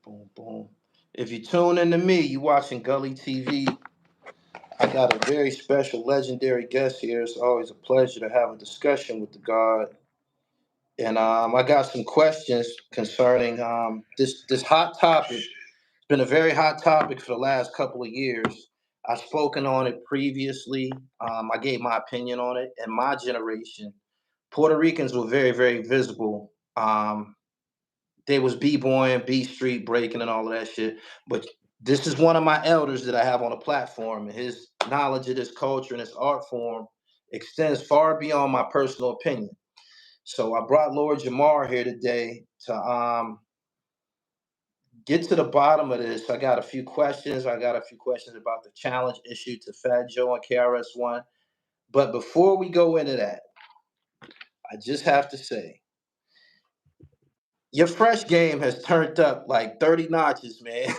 Boom, boom. If you tune in to me, you watching Gully TV. I got a very special, legendary guest here. It's always a pleasure to have a discussion with the God. And I got some questions concerning this hot topic. It's been a very hot topic for the last couple of years. I've spoken on it previously. I gave my opinion on it. In my generation, Puerto Ricans were very, very visible. They was b-boying, B Street breaking, and all of that shit. But this is one of my elders that I have on a platform, and his knowledge of this culture and this art form extends far beyond my personal opinion. So I brought Lord Jamar here today to get to the bottom of this. I got a few questions. I got a few questions about the challenge issue to Fat Joe and KRS One. But before we go into that, I just have to say, your fresh game has turned up like 30 notches, man.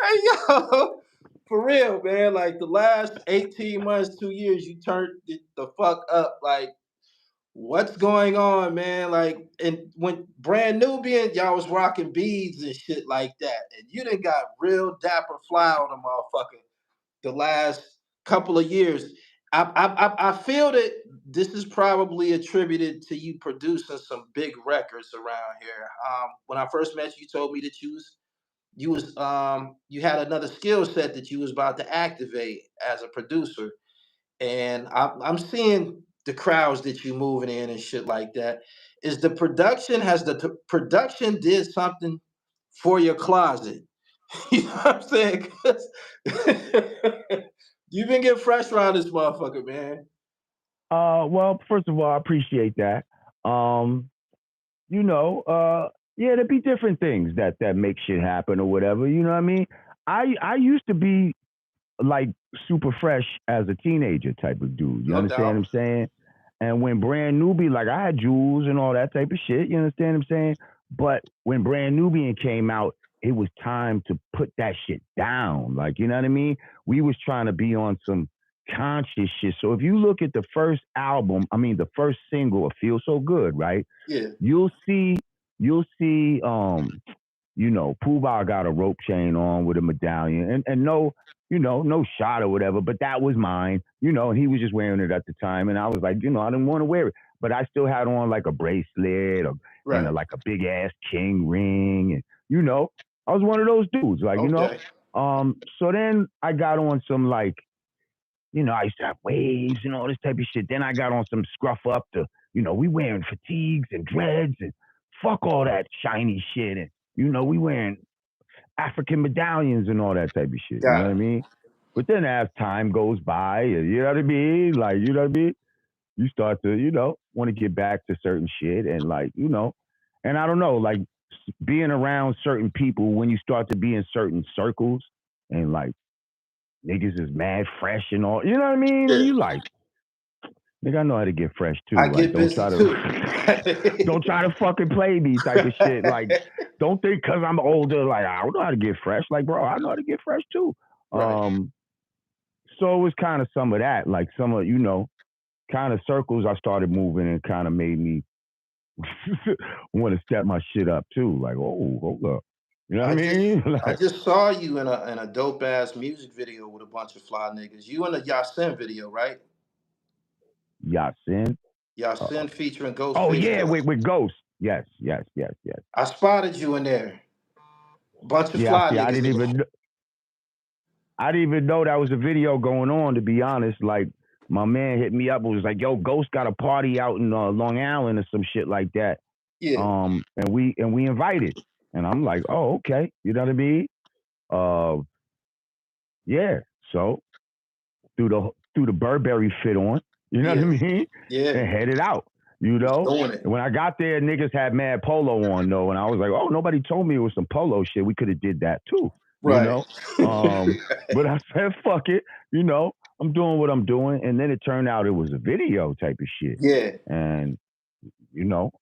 Hey, yo, for real, man. Like the last 18 months, 2 years, you turned it the fuck up. Like, what's going on, man? Like, and when brand new being, y'all was rocking beads and shit like that. And you done got real dapper fly on the motherfucker the last couple of years. I feel that this is probably attributed to you producing some big records around here. When I first met you, you told me that you had another skill set that you was about to activate as a producer, and I'm seeing the crowds that you moving in and shit like that. Is the production has the production did something for your closet? You know what I'm saying? 'Cause you been getting fresh around this motherfucker, man. Well, first of all, I appreciate that. Um, yeah, there'd be different things that make shit happen or whatever. You know what I mean? I used to be like super fresh as a teenager type of dude. You No understand what doubt. I'm saying? And when brand newbie, like I had jewels and all that type of shit. You understand what I'm saying? But when brand nubian came out, it was time to put that shit down. Like, you know what I mean? We was trying to be on some conscious shit. So if you look at the first album, I mean the first single, "It Feels So Good," right? Yeah. You'll see, you'll see, Puba got a rope chain on with a medallion, and no, no shot or whatever, but that was mine, and he was just wearing it at the time, and I was like, I didn't want to wear it, but I still had on like a bracelet or Right. like a big ass king ring, and I was one of those dudes, like Okay. So then I got on some like, I used to have waves and all this type of shit. Then I got on some scruff up to, we wearing fatigues and dreads and fuck all that shiny shit. And, we wearing African medallions and all that type of shit. You know Got what I it. mean? But then as time goes by, you know what I mean? Like, you know what I mean? You start to, want to get back to certain shit and like, and I don't know, like being around certain people when you start to be in certain circles and like niggas is mad fresh and all, you know what I mean? And Yeah. you like, nigga, I know how to get fresh I too. Like, get busy too. don't try to fucking play me type of shit. Like, don't think because I'm older, like I don't know how to get fresh. Like, bro, I know how to get fresh too. Right. So it was kind of some of that, like some of kind of circles I started moving and kind of made me want to step my shit up too. Like, oh, hold up, you know what I I just mean? I Like, just saw you in a dope ass music video with a bunch of fly niggas. You in the Yasin video, right? Yasin. Uh, Yasin featuring oh Ghostface yeah, Killer. with Ghost. Yes, yes, yes, yes. I spotted you in there. Bunch of Yeah, fly see, niggas in there. I didn't even know that was a video going on. To be honest, like my man hit me up and was like, "Yo, Ghost got a party out in Long Island or some shit like that." Yeah. And we invited, and I'm like, "Oh, okay." You know what I mean? Uh, yeah. So threw the Burberry fit on. You know what I Yeah. mean? Yeah. And headed out. Was doing it. And when I got there, niggas had mad polo on though, and I was like, "Oh, nobody told me it was some polo shit. We could have did that too." You Right. know. But I said, "Fuck it." I'm doing what I'm doing, and then it turned out it was a video type of shit, Yeah. and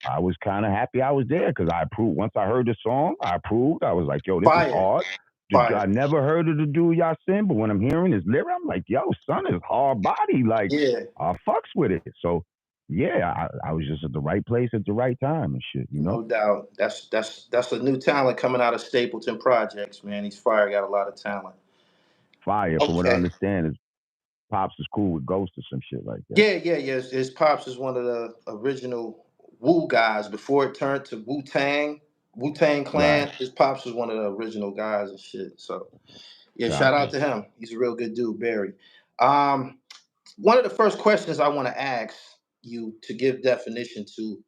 I was kind of happy I was there because I approved. Once I heard the song, I approved. I was like, "Yo, this is Fire. hard." Fire. I never heard of the dude Yasin, but when I'm hearing his lyric, I'm like, "Yo, son is hard body." Like, Yeah. I fucks with it. So yeah, I was just at the right place at the right time and shit, you know? No doubt. That's a new talent coming out of Stapleton Projects, man. He's fire, got a lot of talent. Fire, from what I Okay. understand, is Pops is cool with Ghost or some shit like that. Yeah. His pops is one of the original Wu guys before it turned to Wu Tang Clan. Right. His pops was one of the original guys and shit. So yeah, shout Copy. out to him. He's a real good dude, Barry. Um, One of the first questions I want to ask you to give definition to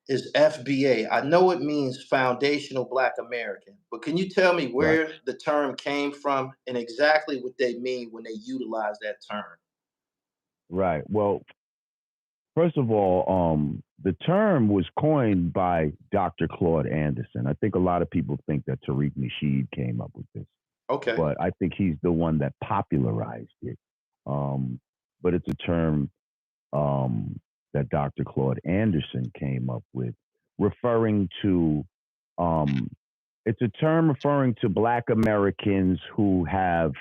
is FBA. I know it means Foundational Black American, but can you tell me Right. where the term came from and exactly what they mean when they utilize that term? Right. Well, first of all, the term was coined by Dr. Claude Anderson. I think a lot of people think that Tariq Nasheed came up with this, Okay. but I think he's the one that popularized it. Um, but it's a term that Dr. Claude Anderson came up with, referring to, um, it's a term referring to Black Americans who have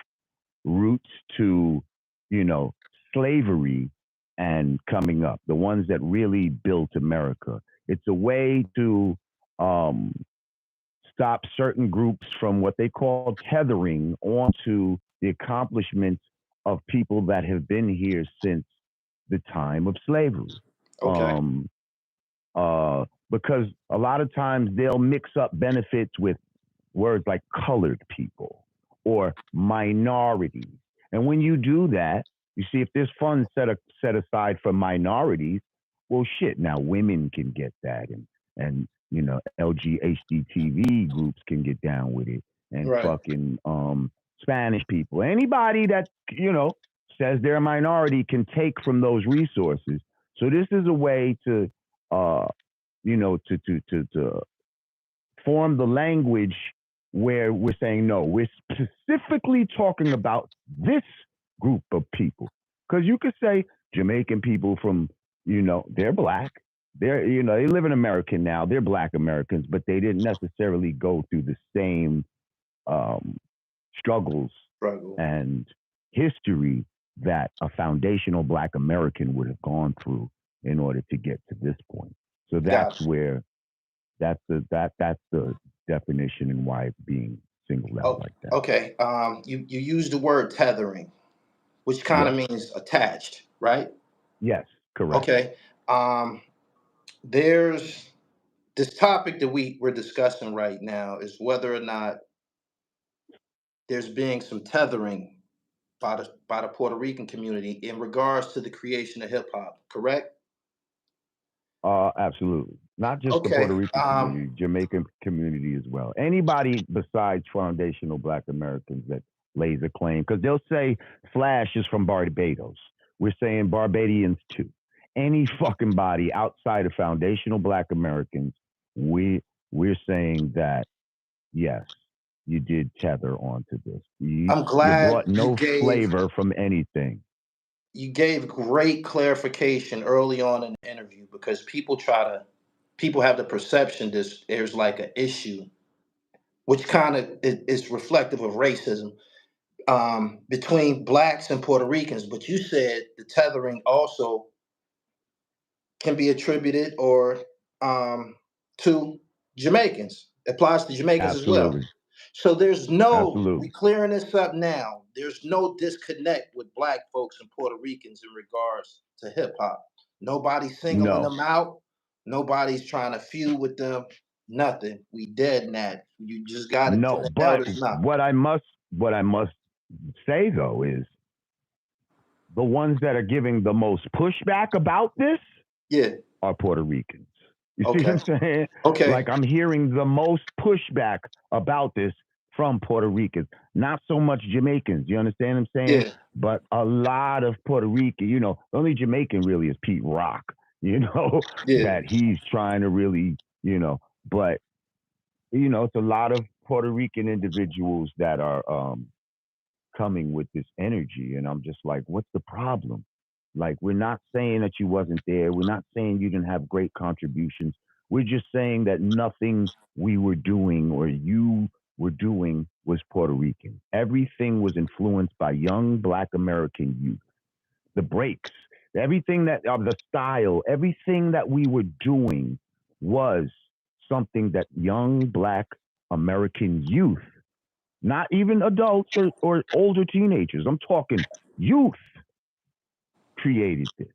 roots to, you know, slavery and coming up, the ones that really built America. It's a way to um, stop certain groups from what they call tethering onto the accomplishments of people that have been here since the time of slavery. Okay. Um, because a lot of times they'll mix up benefits with words like colored people or minorities. And when you do that, you see if there's funds set aside for minorities, well, shit. Now women can get that, and you know LGHDTV groups can get down with it, and Right. fucking Spanish people, anybody that you know says they're a minority can take from those resources. So this is a way to, uh, you know, to form the language where we're saying, no, we're specifically talking about this group of people. Because you could say Jamaican people from, you know, they're black. They're, you know, they live in America now. They're black Americans, but they didn't necessarily go through the same um, struggles Struggle. and history that a foundational black American would have gone through in order to get to this point. So that's Gotcha. where that's the definition and why it's being singled out Oh, like that. okay. You use the word tethering, which kind of Yes, means attached, right? yes, correct. Okay. Um, there's this topic that we're discussing right now is whether or not there's being some tethering by the Puerto Rican community in regards to the creation of hip hop. Correct? Absolutely. Not just the Puerto Okay. Rican community, Jamaican community as well. Anybody besides foundational Black Americans that lays a claim, because they'll say Flash is from Barbados. We're saying Barbadians too. Any fucking body outside of foundational Black Americans, we're saying that yes, you did tether onto this. I'm You glad brought no flavor from anything. you gave great clarification early on in the interview because people have the perception there's like an issue, which kind of is reflective of racism between blacks and Puerto Ricans. But you said the tethering also can be attributed or um, to Jamaicans. Applies to Jamaicans as well. Absolutely. So we Absolutely. clearing this up now. There's no disconnect with black folks and Puerto Ricans in regards to hip hop. Nobody's singling No. them out. Nobody's trying to feud with them. Nothing. We dead nat. You just got it from No. the But elders now. what I must say though is the ones that are giving the most pushback about this Yeah. are Puerto Ricans. You see Okay. what I'm saying? Okay. Like I'm hearing the most pushback about this from Puerto Ricans, not so much Jamaicans. You understand what I'm saying? Yeah. But a lot of Puerto Rican, you know, the only Jamaican really is Pete Rock, you know, Yeah. that he's trying to really, you know, but you know, it's a lot of Puerto Rican individuals that are coming with this energy. And I'm just like, what's the problem? Like, we're not saying that you wasn't there. We're not saying you didn't have great contributions. We're just saying that nothing we were doing or you were doing was Puerto Rican. Everything was influenced by young Black American youth. The breaks, Everything that of the style, everything that we were doing was something that young Black American youth, not even adults or older teenagers, I'm talking youth, created this.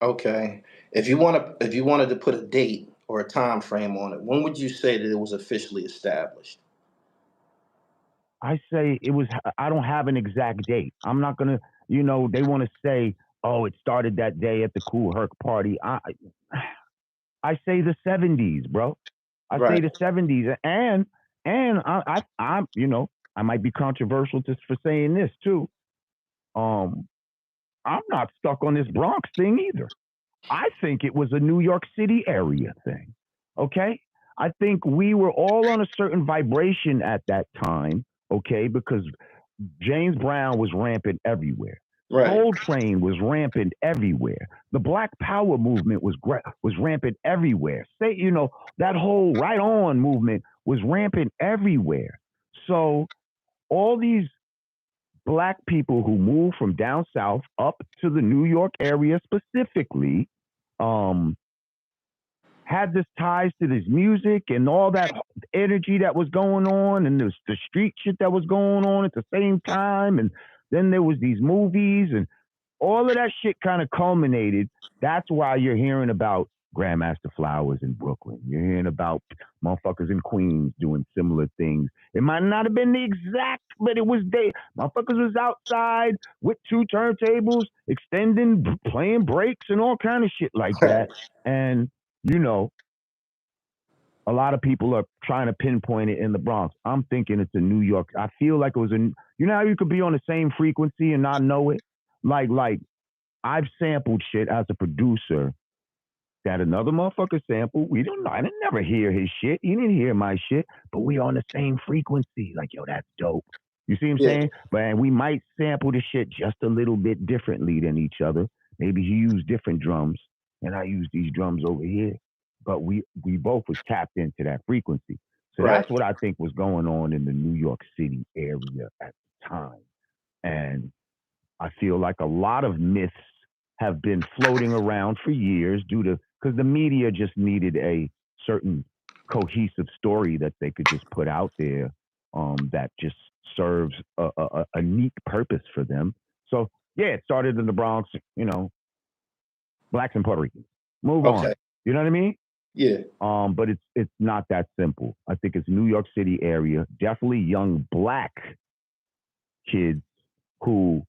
Okay. If you wanted to put a date or a time frame on it, when would you say that it was officially established? I say it was. I don't have an exact date. I'm not gonna. You know, they want to say, "Oh, it started that day at the Cool Herc party." I say the '70s, bro. I say Right. the '70s, and I'm you know, I might be controversial just for saying this too. Um, I'm not stuck on this Bronx thing either. I think it was a New York City area thing. Okay? I think we were all on a certain vibration at that time, okay? Because James Brown was rampant everywhere. Right. Soul Train was rampant everywhere. The Black Power movement was rampant everywhere. Say, you know, that whole Right On movement was rampant everywhere. So all these Black people who moved from down south up to the New York area specifically, um, had this ties to this music and all that energy that was going on and the street shit that was going on at the same time. And then there was these movies and all of that shit kind of culminated. That's why you're hearing about Grandmaster Flowers in Brooklyn. You're hearing about motherfuckers in Queens doing similar things. It might not have been the exact, but it was they. Motherfuckers was outside with two turntables, extending, playing breaks and all kind of shit like Right. that. And you know, a lot of people are trying to pinpoint it in the Bronx. I'm thinking it's in New York. I feel like it was in. You know how you could be on the same frequency and not know it. Like I've sampled shit as a producer that another motherfucker sampled. We don't know. I didn't never hear his shit. He didn't hear my shit, but we on the same frequency. Like, yo, that's dope. You see what I'm Yeah. saying? But we might sample the shit just a little bit differently than each other. Maybe he used different drums and I use these drums over here. But we both was tapped into that frequency. So Right. that's what I think was going on in the New York City area at the time. And I feel like a lot of myths have been floating around for years due to because the media just needed a certain cohesive story that they could just put out there that just serves a neat purpose for them. So yeah, it started in the Bronx, you know, Blacks and Puerto Ricans. Move on. Okay. You know what I mean? Yeah. But it's not that simple. I think it's New York City area, definitely young Black kids who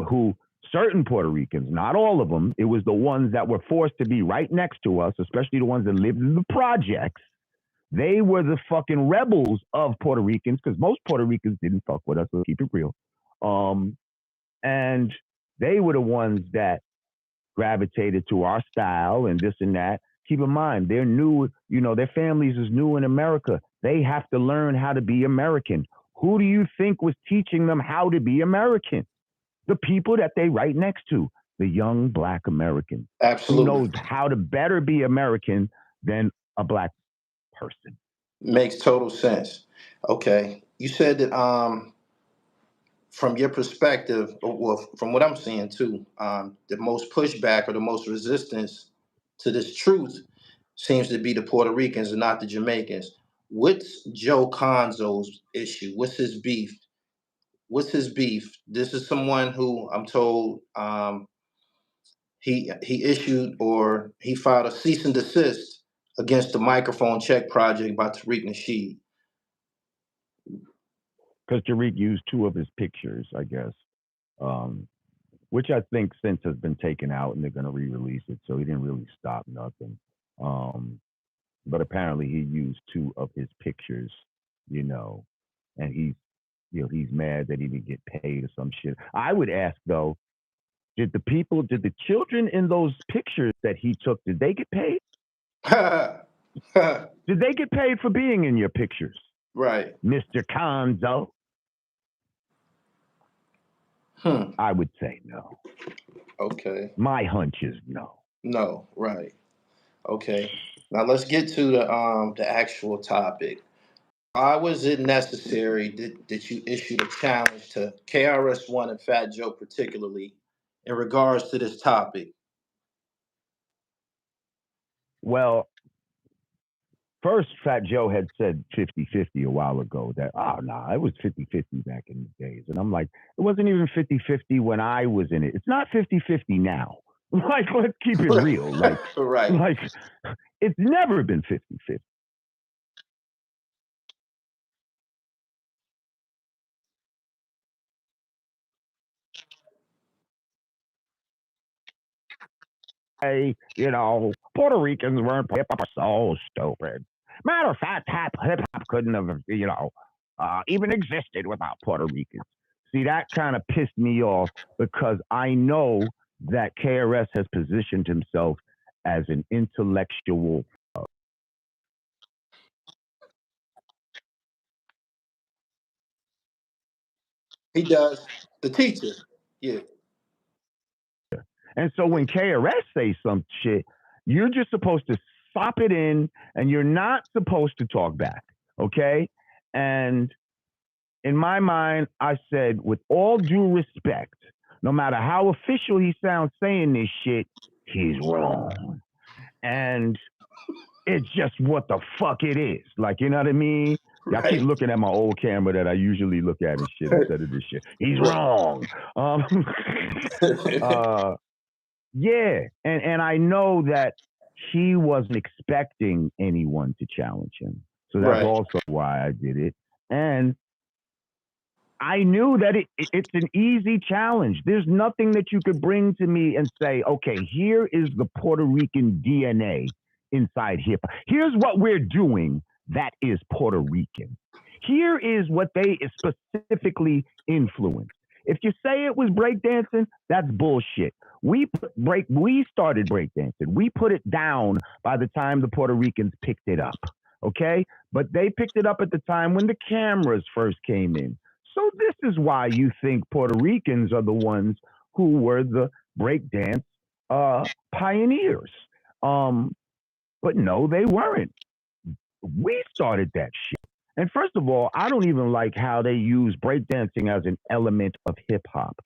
who certain Puerto Ricans, not all of them, it was the ones that were forced to be right next to us, especially the ones that lived in the projects. They were the fucking rebels of Puerto Ricans because most Puerto Ricans didn't fuck with us. Let's keep it real. And they were the ones that gravitated to our style and this and that. Keep in mind, they're new, you know, their families is new in America. They have to learn how to be American. Who do you think was teaching them how to be American? The people that they right next to, the young Black Americans. Who Absolutely. knows how to better be American than a Black person? Makes total sense. Okay. You said that from your perspective, or well, from what I'm seeing too, the most pushback or the most resistance to this truth seems to be the Puerto Ricans and not the Jamaicans. What's Joe Conzo's issue? What's his beef? What's his beef? This is someone who I'm told he issued or he filed a cease and desist against the microphone check project by Tariq Nasheed. Because Tariq used two of his pictures, I guess, which I think since has been taken out and they're going to re-release it. So he didn't really stop nothing. But apparently he used two of his pictures, you know, and he's mad that he didn't get paid or some shit. I would ask though, did the children in those pictures that he took, did they get paid? Did they get paid for being in your pictures, Right. Mr. Conzo? I would say no. Okay. My hunch is no. No. Right. Okay. Now let's get to the actual topic. Why was it necessary that you issued a challenge to KRS One and Fat Joe particularly in regards to this topic? Well, first, Fat Joe had said 50-50 a while ago that, oh, no, it was 50-50 back in the days. And I'm like, it wasn't even 50-50 when I was in it. It's not 50-50 now. Like, let's keep it real. Like, right. like it's never been 50-50. Hey, Puerto Ricans weren't hip hop, so stupid. Matter of fact, hip hop couldn't have, even existed without Puerto Ricans. See, that kind of pissed me off because I know that KRS has positioned himself as an intellectual. He does. The teacher. Yeah. And so when KRS says some shit, you're just supposed to stop it in and you're not supposed to talk back. Okay? And in my mind, I said, with all due respect, no matter how official he sounds saying this shit, he's wrong. And it's just what the fuck it is. Like, you know what I mean? Right. I keep looking at my old camera that I usually look at and shit instead of this shit. He's wrong. Yeah. And I know that he wasn't expecting anyone to challenge him. So that's also why I did it. And I knew that it's an easy challenge. There's nothing that you could bring to me and say, okay, here is the Puerto Rican DNA inside hip hop. Here's what we're doing that is Puerto Rican. Here is what they specifically influenced. If you say it was breakdancing, that's bullshit. We started breakdancing. We put it down by the time the Puerto Ricans picked it up. Okay? But they picked it up at the time when the cameras first came in. So this is why you think Puerto Ricans are the ones who were the breakdance pioneers. But no, they weren't. We started that shit. And first of all, I don't even like how they use breakdancing as an element of hip hop.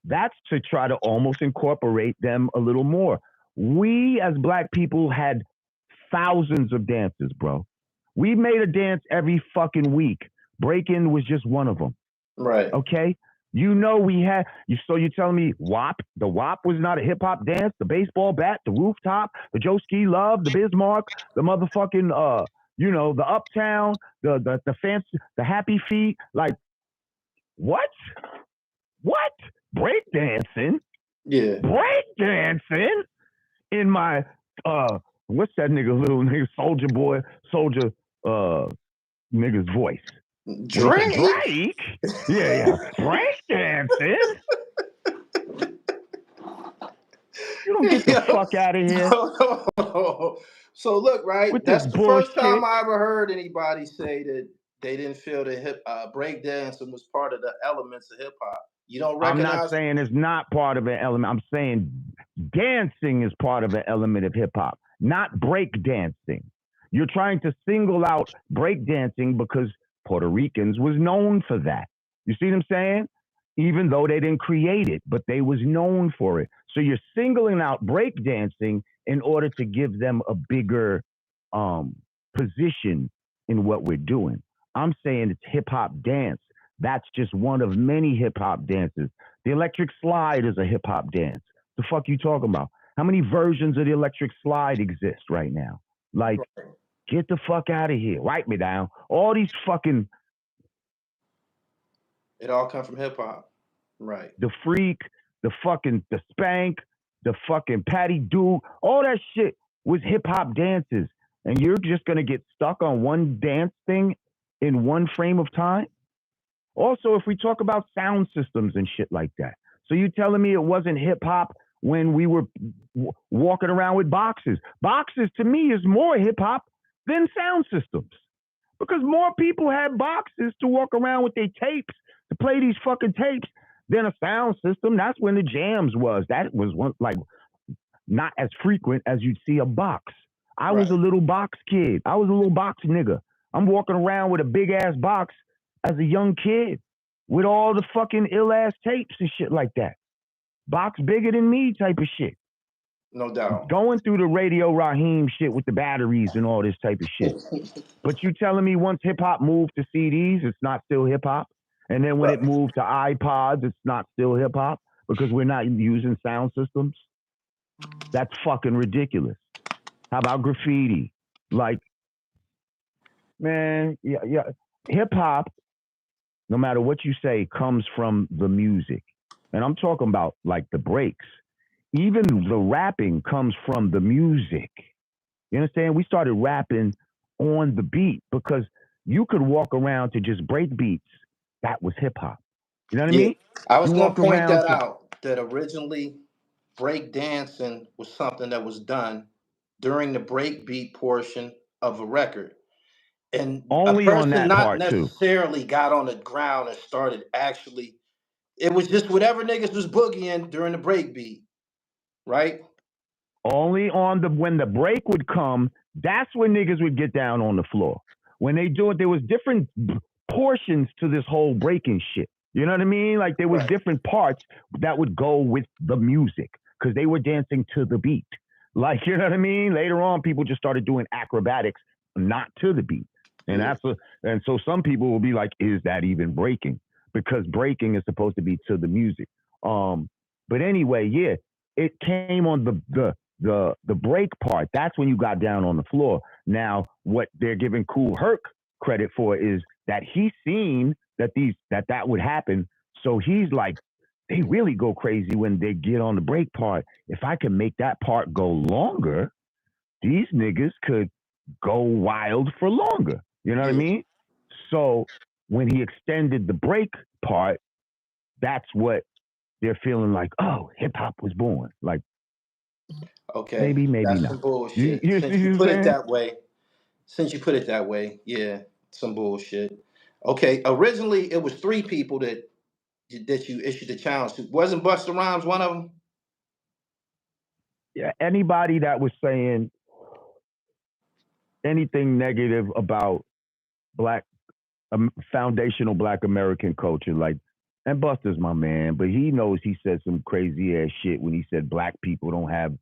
That's to try to almost incorporate them a little more. We as black people had thousands of dances, bro. We made a dance every fucking week. Break-in was just one of them. Right. Okay? We had, so you're telling me WAP, the WAP was not a hip-hop dance, the baseball bat, the rooftop, the Joe Ski Love, the Bismarck, the motherfucking, the Uptown, the fancy, the Happy Feet, like, what? What? Breakdancing? Yeah. Breakdancing? In my, what's that nigga, little nigga, soldier, nigga's voice? Drake? Yeah. Breakdancing? You don't get the fuck out of here. No. So look, right? With that's the bullshit. First time I ever heard anybody say that they didn't feel that breakdancing was part of the elements of hip hop. You don't recognize? I'm not saying it's not part of an element. I'm saying dancing is part of an element of hip hop, not breakdancing. You're trying to single out breakdancing because Puerto Ricans was known for that. You see what I'm saying? Even though they didn't create it, but they was known for it. So you're singling out breakdancing in order to give them a bigger position in what we're doing. I'm saying it's hip hop dance. That's just one of many hip hop dances. The electric slide is a hip hop dance. The fuck you talking about? How many versions of the electric slide exist right now? Like, get the fuck out of here. Write me down. All these fucking... It all come from hip hop. Right. The freak, the spank, the fucking patty do, all that shit was hip hop dances. And you're just going to get stuck on one dance thing in one frame of time? Also, if we talk about sound systems and shit like that. So you telling me it wasn't hip hop when we were walking around with boxes? Boxes to me is more hip hop than sound systems. Because more people had boxes to walk around with their tapes, to play these fucking tapes, than a sound system. That's when the jams was. That was one, like, not as frequent as you'd see a box. I was a little box kid. I was a little box nigga. I'm walking around with a big ass box as a young kid with all the fucking ill ass tapes and shit like that. box bigger than me type of shit. No doubt. Going through the Radio Raheem shit with the batteries and all this type of shit. But you telling me once hip hop moved to CDs, it's not still hip hop? And then when it moved to iPods, it's not still hip hop because we're not using sound systems? That's fucking ridiculous. How about graffiti? Like, man, yeah. Hip hop, no matter what you say, comes from the music. And I'm talking about like the breaks. Even the rapping comes from the music. You understand? We started rapping on the beat because you could walk around to just break beats. That was hip hop. You know what I mean? I was You going walk to point around that to out, that originally break dancing was something that was done during the break beat portion of a record. And a only on person that not part too. necessarily got on the ground and started actually, it was just whatever niggas was boogieing during the break beat, right? Only on the when the break would come, that's when niggas would get down on the floor. When they do it, there was different portions to this whole breaking shit. You know what I mean? Like there was Right. different parts that would go with the music because they were dancing to the beat. Like, you know what I mean? Later on, people just started doing acrobatics, not to the beat. And Yeah. and so some people will be like, is that even breaking? Because breaking is supposed to be to the music. But anyway, yeah, it came on the break part. That's when you got down on the floor. Now, what they're giving Kool Herc credit for is that he's seen that would happen. So he's like, they really go crazy when they get on the break part. If I can make that part go longer, these niggas could go wild for longer. You know what I mean? So when he extended the break part, that's what they're feeling like, oh, hip hop was born. Like, Okay. maybe That's not. some bullshit. You Since see you what I'm put it saying? that way. Since you put it that way, yeah, some bullshit. Okay. Originally it was three people that you issued the challenge to. Wasn't Busta Rhymes one of them? Yeah, anybody that was saying anything negative about black foundational black American culture, like, and Buster's my man, but he knows he said some crazy ass shit when he said black people don't have,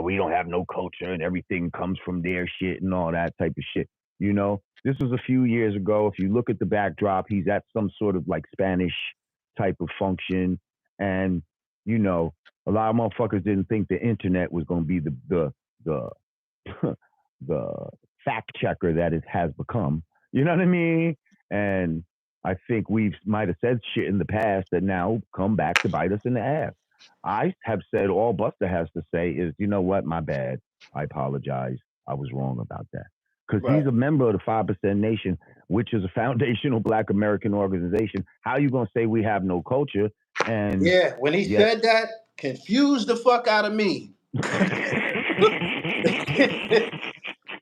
we don't have no culture and everything comes from their shit and all that type of shit. You know, this was a few years ago. If you look at the backdrop, he's at some sort of like Spanish type of function, and you know, a lot of motherfuckers didn't think the internet was going to be the the fact checker that it has become. You know what I mean? And I think we might have said shit in the past that now come back to bite us in the ass. I have said all Buster has to say is, you know what, my bad. I apologize. I was wrong about that. Because Right. he's a member of the 5% Nation, which is a foundational black American organization. How are you going to say we have no culture? And Yeah, when he yet. said that, confused the fuck out of me.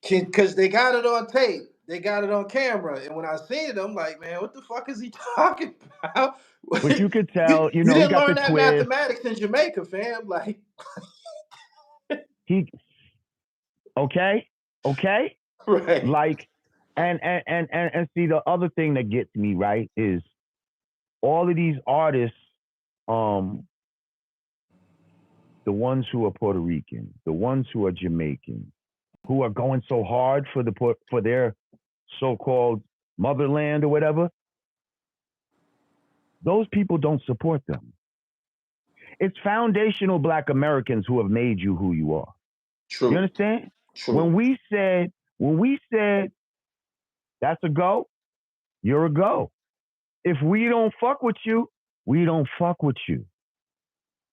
Because they got it on tape. They got it on camera. And when I seen it, I'm like, man, what the fuck is he talking about? But you could you, tell, you you know, he didn't got the learn that twist. mathematics in Jamaica, fam. Like, He okay, right. like, and see the other thing that gets me right is all of these artists, um, the ones who are Puerto Rican, the ones who are Jamaican, who are going so hard for their so-called motherland or whatever. Those people don't support them. It's foundational black Americans who have made you who you are. You True. understand? True. When we said that's a go, you're a go. If we don't fuck with you, we don't fuck with you.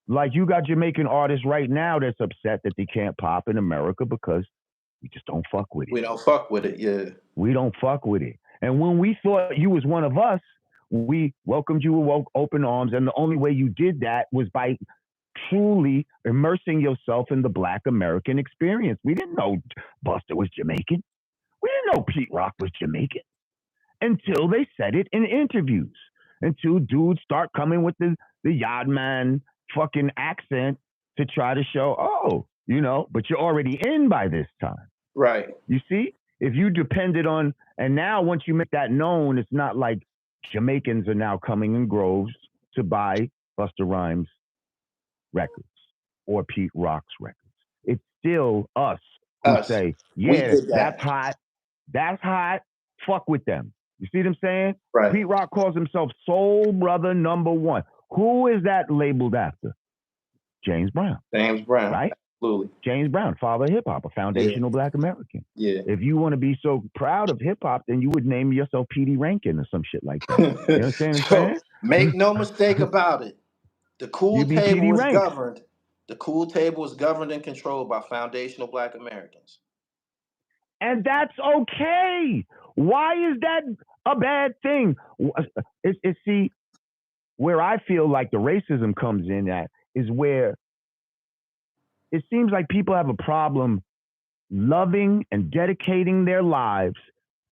Like you got Jamaican artists right now that's upset that they can't pop in America because we just don't fuck with it. We don't fuck with it, yeah. We don't fuck with it. And when we thought you was one of us, we welcomed you with open arms. And the only way you did that was by truly immersing yourself in the black American experience. We didn't know Buster was Jamaican. We didn't know Pete Rock was Jamaican until they said it in interviews. Until dudes start coming with the Yardman fucking accent to try to show, oh, you know, but you're already in by this time. Right. You see? If you depended on, and now once you make that known, it's not like Jamaicans are now coming in groves to buy Busta Rhymes records or Pete Rock's records. It's still us who Us. say, We yeah, did that's that. hot. That's hot. Fuck with them. You see what I'm saying? Right. Pete Rock calls himself Soul Brother #1. Who is that labeled after? James Brown. James Brown. Right? Absolutely. James Brown, father of hip hop, a foundational Black American. Yeah. If you want to be so proud of hip hop, then you would name yourself Petey Rankin or some shit like that. You understand what I'm saying? Make no mistake about it. The cool You be table Petey was Rank. governed. The cool table was governed and controlled by foundational Black Americans. And that's okay. Why is that a bad thing? See, where I feel like the racism comes in at is where it seems like people have a problem loving and dedicating their lives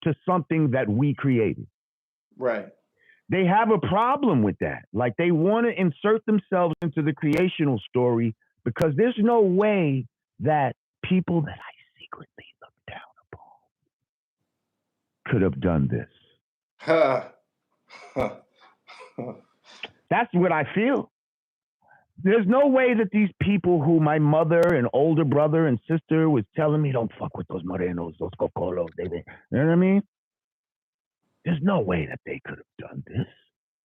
to something that we created. Right. They have a problem with that. Like they want to insert themselves into the creational story because there's no way that people that I secretly look down upon could have done this. That's what I feel. There's no way that these people who my mother and older brother and sister was telling me, don't fuck with those morenos, those cocolos. You know what I mean? There's no way that they could have done this.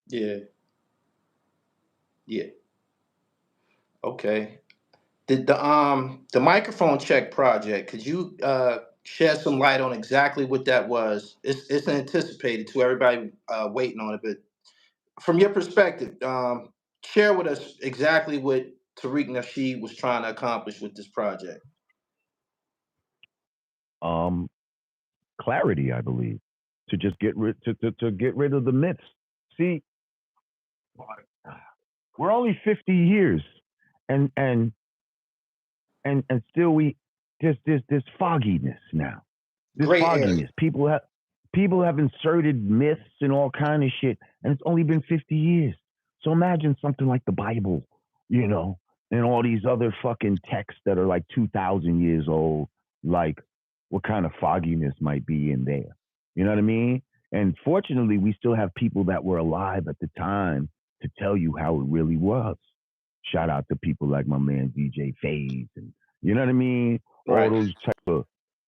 Yeah. Yeah. Okay. The microphone check project, could you shed some light on exactly what that was? It's anticipated to everybody waiting on it, but from your perspective, share with us exactly what Tariq Nasheed was trying to accomplish with this project. Clarity, I believe, to just get rid to get rid of the myths. See, we're only 50 years, and still there's this fogginess now. This Gray fogginess. area. People have inserted myths and all kind of shit, and it's only been 50 years. So imagine something like the Bible, you know, and all these other fucking texts that are like 2,000 years old. Like, what kind of fogginess might be in there? You know what I mean? And fortunately, we still have people that were alive at the time to tell you how it really was. Shout out to people like my man DJ Faze, and you know what I mean? Right. All those type of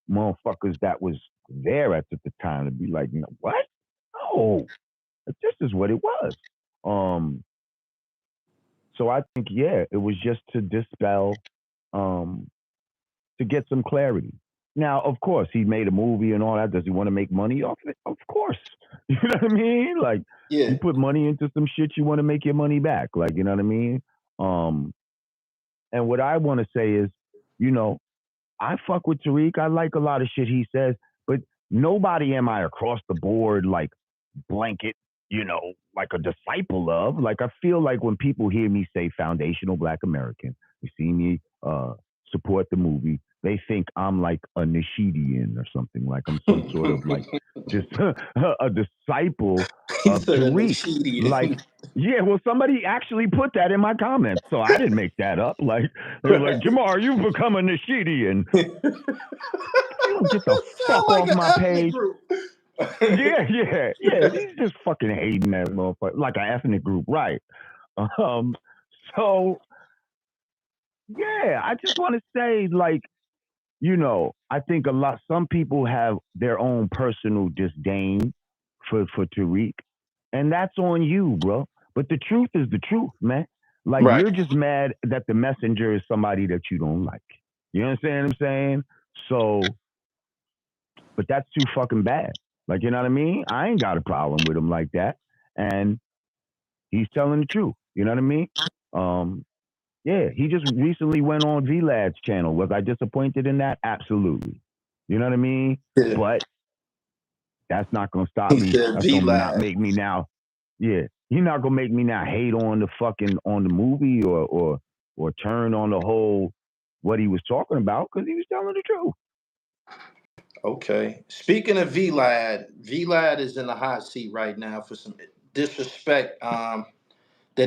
motherfuckers that was there at the time to be like, what? No, this is what it was. So I think, yeah, it was just to dispel, to get some clarity. Now, of course, he made a movie and all that. Does he want to make money off it? Of course. You know what I mean? Like, you put money into some shit, you want to make your money back. Like, you know what I mean? And what I want to say is, you know, I fuck with Tariq. I like a lot of shit he says, but nobody am I across the board like blanket, you know, like a disciple of. Like I feel like when people hear me say foundational Black American, they see me support the movie, they think I'm like a Nashidian or something, like I'm some sort of like just a disciple of Tariq. Like, yeah, well, somebody actually put that in my comments, so I didn't make that up. Like, they're like, Jamar, you've become a Nashidian. Get the fuck off my page. Yeah. He's just fucking hating that motherfucker, like an ethnic group, right? So yeah, I just want to say, like, you know, I think some people have their own personal disdain for Tariq, and that's on you, bro. But the truth is the truth, man. Like, you're just mad that the messenger is somebody that you don't like. You understand what I'm saying? So, but that's too fucking bad. Like, you know what I mean? I ain't got a problem with him like that. And he's telling the truth. You know what I mean? Yeah, he just recently went on VLAD's channel. Was I disappointed in that? Absolutely. You know what I mean? Yeah. But that's not going to stop me. That's going to not make me now. Yeah, he's not going to make me now hate on the movie or turn on the whole what he was talking about, because he was telling the truth. Okay. Speaking of VLAD is in the hot seat right now for some disrespect that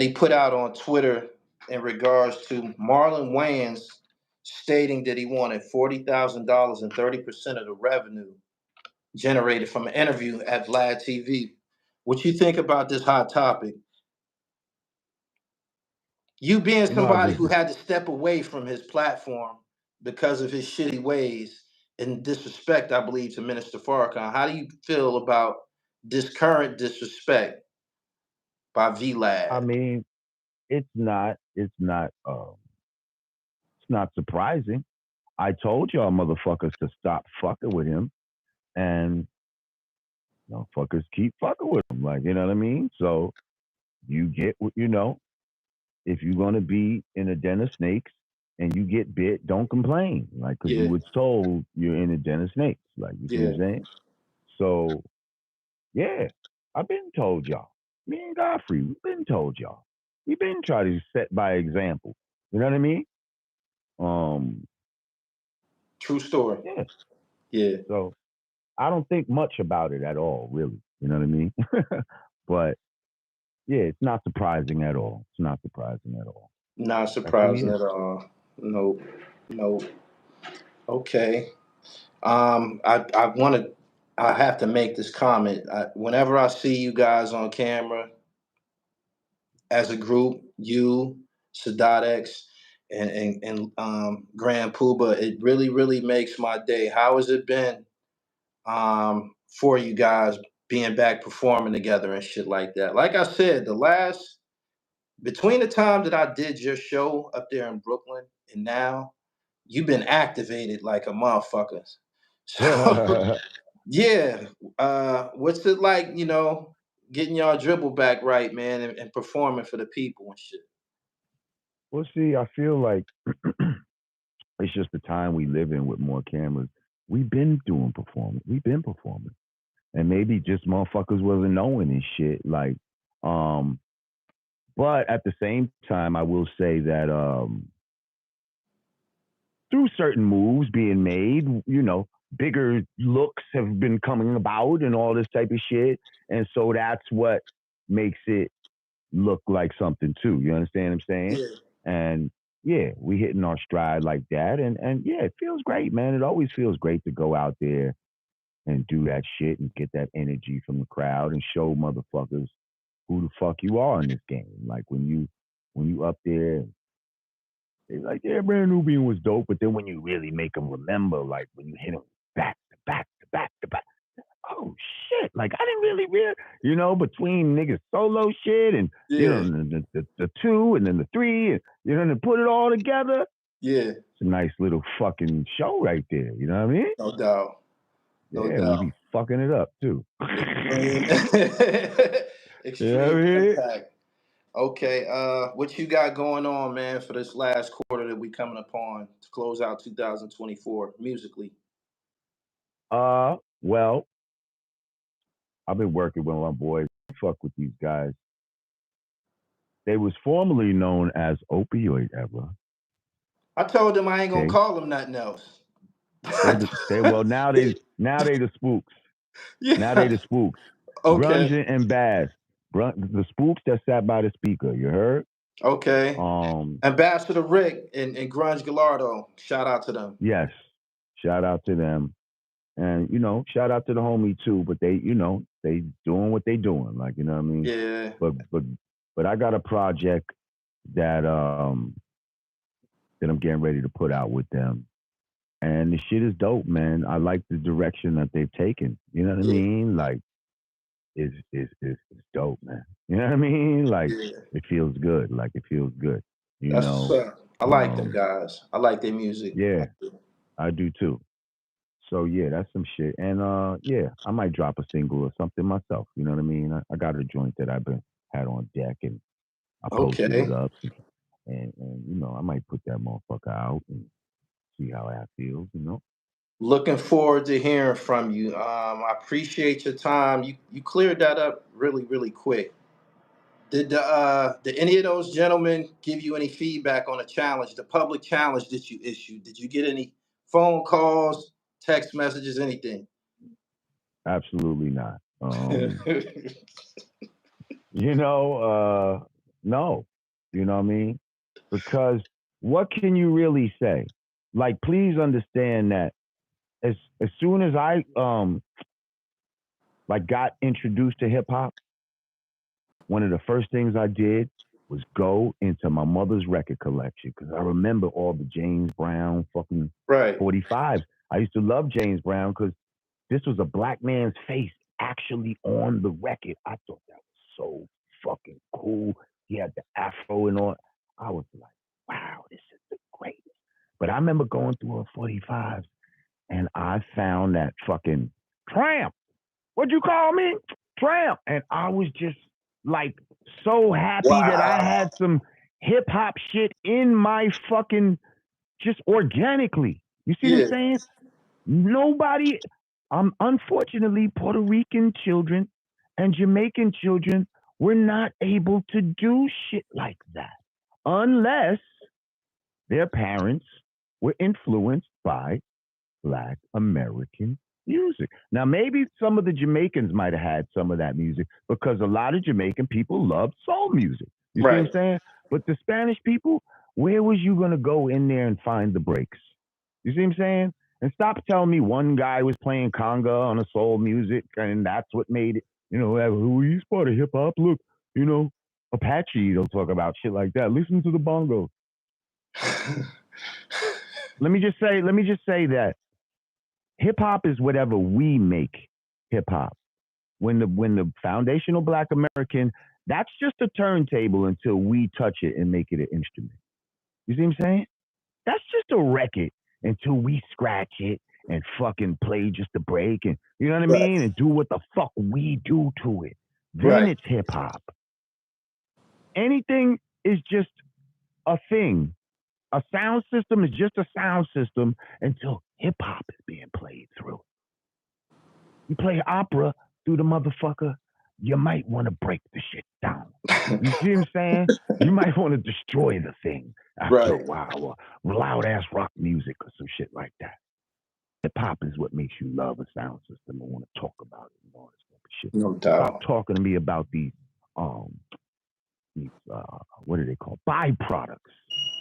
he put out on Twitter in regards to Marlon Wayans stating that he wanted $40,000 and 30% of the revenue generated from an interview at VladTV. What you think about this hot topic? You being You know, I somebody just who had to step away from his platform because of his shitty ways and disrespect, I believe, to Minister Farrakhan. How do you feel about this current disrespect by I VLAD? mean, it's not surprising. I told y'all motherfuckers to stop fucking with him, and motherfuckers keep fucking with him. Like, you know what I mean? So you get what you know. If you're gonna be in a den of snakes and you get bit, don't complain. Like, cause you Yeah, was told you're in a den of snakes. Like, you see what yeah, I'm saying? So yeah, I've been told y'all. Me and Godfrey, we've been told y'all. We've been trying to set by example. You know what I mean? Um, true story. yeah. Yeah, So I don't think much about it at all, really. You know what I mean? But yeah, it's not surprising at all. It's not surprising at all. not That's who he surprising is. at all. No, no. Okay. I want to. I have to make this comment. Whenever I see you guys on camera as a group, you, Sadat X, and Grand Puba, it really really makes my day. How has it been for you guys being back performing together and shit like that? Like I said, the last between the time that I did your show up there in Brooklyn and now, you've been activated like a motherfucker. So yeah, what's it like? Getting y'all dribble back right, man, and performing for the people and shit. Well, see, I feel like it's just the time we live in with more cameras. We've been doing performance. We've been performing. And maybe just motherfuckers wasn't knowing and shit. Like, um, but at the same time, I will say that through certain moves being made, bigger looks have been coming about and all this type of shit. And so that's what makes it look like something too. You understand what I'm saying? Yeah, And yeah, we hitting our stride like that. And yeah, it feels great, man. It always feels great to go out there and do that shit and get that energy from the crowd and show motherfuckers who the fuck you are in this game. Like when you up there, they like, yeah, Brand Nubian was dope, but then when you really make them remember, like when you hit them back to back to back to back, oh shit, like I didn't really between niggas solo shit and yeah, the two and then the three and to put it all together, yeah. it's a nice little fucking show right there. You know what I mean? No doubt, no Yeah, we doubt. be fucking it up too. Extreme, You know what I extreme mean? impact. Okay, what you got going on, man, for this last quarter that we coming upon to close out 2024 musically? Well, I've been working with my boys. Fuck with these guys. They was formerly known as Opioid Ever. I told them I ain't gonna Okay, call them nothing else. they well now they the spooks. Now they Yeah. the spooks. Grunge Okay. and Bass. The spooks that sat by the speaker. You heard? Okay. Um, Ambassador Rick and Grunge Gallardo. Shout out to them. yes. Shout out to them. And shout out to the homie too, but they doing what they doing, like you know what I mean. Yeah. But I got a project that that I'm getting ready to put out with them, and the shit is dope, man. I like the direction that they've taken. You know what I Yeah. mean? Like it's dope, man. You know what I mean? Like Yeah. it feels good. Like it feels good. You That's what's know? up. I like them Um, guys. I like their music. yeah, I do too. So yeah, that's some shit. And yeah, I might drop a single or something myself. You know what I mean? I got a joint that I've been had on deck and I posted it Okay. up and I might put that motherfucker out and see how that feels, Looking forward to hearing from you. I appreciate your time. You cleared that up really, really quick. Did any of those gentlemen give you any feedback on the challenge, the public challenge that you issued? Did you get any phone calls, text messages, anything? Absolutely not. You know, no. You know what I mean? Because what can you really say? Like, please understand that as soon as I like got introduced to hip hop, one of the first things I did was go into my mother's record collection because I remember all the James Brown fucking Right. 45s. I used to love James Brown because this was a black man's face actually on the record. I thought that was so fucking cool. He had the afro and all. I was like, wow, this is the greatest. But I remember going through a 45s and I found that fucking Tramp. What'd you call me? Tramp. And I was just like so happy that I Wow. had some hip hop shit in my fucking just organically. You see what I'm saying? Nobody, unfortunately, Puerto Rican children and Jamaican children were not able to do shit like that unless their parents were influenced by Black American music. Now, maybe some of the Jamaicans might have had some of that music because a lot of Jamaican people loved soul music. You see what I'm saying? But the Spanish people, where was you going to go in there and find the breaks? You see what I'm saying? And stop telling me one guy was playing conga on a soul music and that's what made it, he's part of hip hop. Look, Apache don't talk about shit like that. Listen to the bongos. Let me just say that hip hop is whatever we make hip hop. When the foundational Black American, that's just a turntable until we touch it and make it an instrument. You see what I'm saying? That's just a record until we scratch it and fucking play just a break and you know what I mean? And do what the fuck we do to it. Then it's hip hop. Anything is just a thing. A sound system is just a sound system until hip hop is being played through. You play opera through the motherfucker, you might want to break the shit down. You see what I'm saying? You might want to destroy the thing after a while, or loud ass rock music or some shit like that. Hip hop is what makes you love a sound system and want to talk about it and all this type of shit. No doubt. Stop talking to me about these what are they called? Byproducts.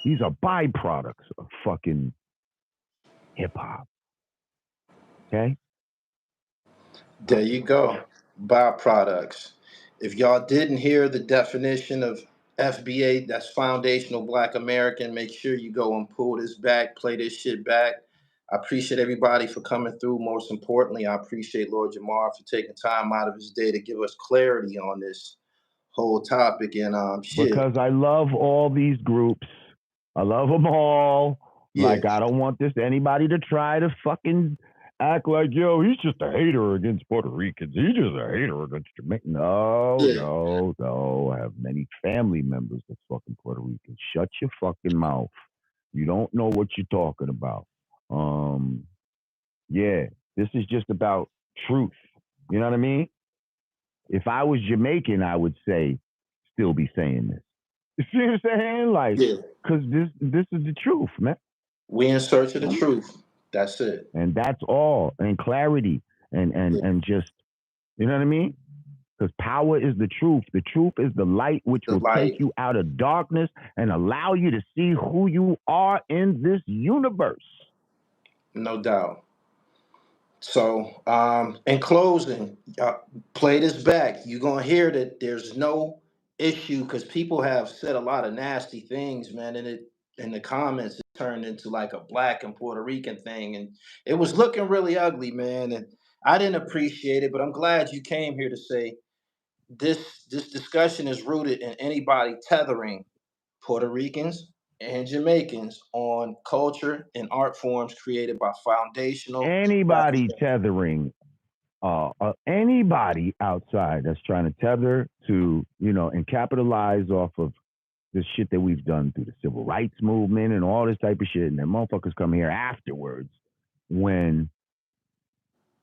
These are byproducts of fucking hip hop. Okay? There you go. Byproducts. If y'all didn't hear the definition of FBA, that's Foundational Black American, make sure you go and pull this back, play this shit back. I appreciate everybody for coming through. Most importantly, I appreciate Lord Jamar for taking time out of his day to give us clarity on this whole topic. And shit. Because I love all these groups. I love them all. Like, I don't want anybody to try to fucking act like, yo, he's just a hater against Puerto Ricans. He's just a hater against Jamaican. No. I have many family members that's fucking Puerto Rican. Shut your fucking mouth. You don't know what you're talking about. This is just about truth. You know what I mean? If I was Jamaican, I would still be saying this. You see what I'm saying? Like, because this is the truth, man. We in search of the truth. That's it. And that's all. And clarity. And just, you know what I mean? Because power is the truth. The truth is the light which will take you out of darkness and allow you to see who you are in this universe. No doubt. So, in closing, play this back. You're going to hear that there's no issue because people have said a lot of nasty things, man. And it in the comments, it turned into like a Black and Puerto Rican thing. And it was looking really ugly, man. And I didn't appreciate it, but I'm glad you came here to say this discussion is rooted in anybody tethering Puerto Ricans and Jamaicans on culture and art forms created by foundational anybody tethering, anybody outside that's trying to tether to, and capitalize off of this shit that we've done through the civil rights movement and all this type of shit, and then motherfuckers come here afterwards when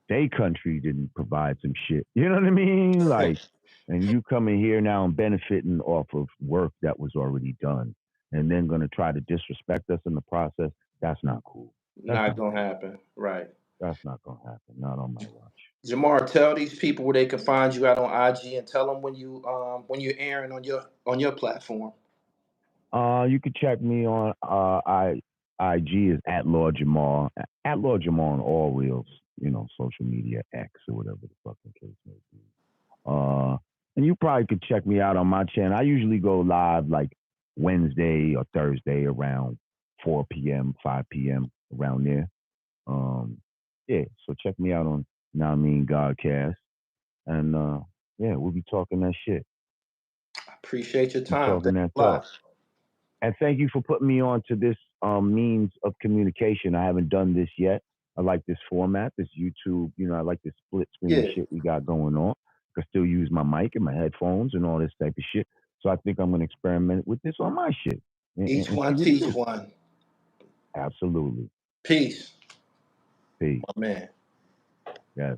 they country didn't provide some shit. You know what I mean? Like, and you coming here now and benefiting off of work that was already done, and then going to try to disrespect us in the process. That's not cool. Not gonna happen, right? That's not gonna happen. Not on my watch. Jamar, tell these people where they can find you out on IG, and tell them when you're airing on your platform. You can check me on IG is at Lord Jamar, at Lord Jamar on all wheels, social media, X or whatever the fucking case may be. And you probably could check me out on my channel. I usually go live like Wednesday or Thursday around 4 p.m., 5 p.m. around there. Yeah, so check me out on Now I Mean Godcast. And yeah, we'll be talking that shit. I appreciate your Be time. talking Thanks that a lot. talk. And thank you for putting me on to this means of communication. I haven't done this yet. I like this format, this YouTube, I like this split screen Yeah. shit we got going on. I can still use my mic and my headphones and all this type of shit. So I think I'm going to experiment with this on my shit. Each And see one what it teach do. one. Absolutely. Peace. Peace. My man. Yes.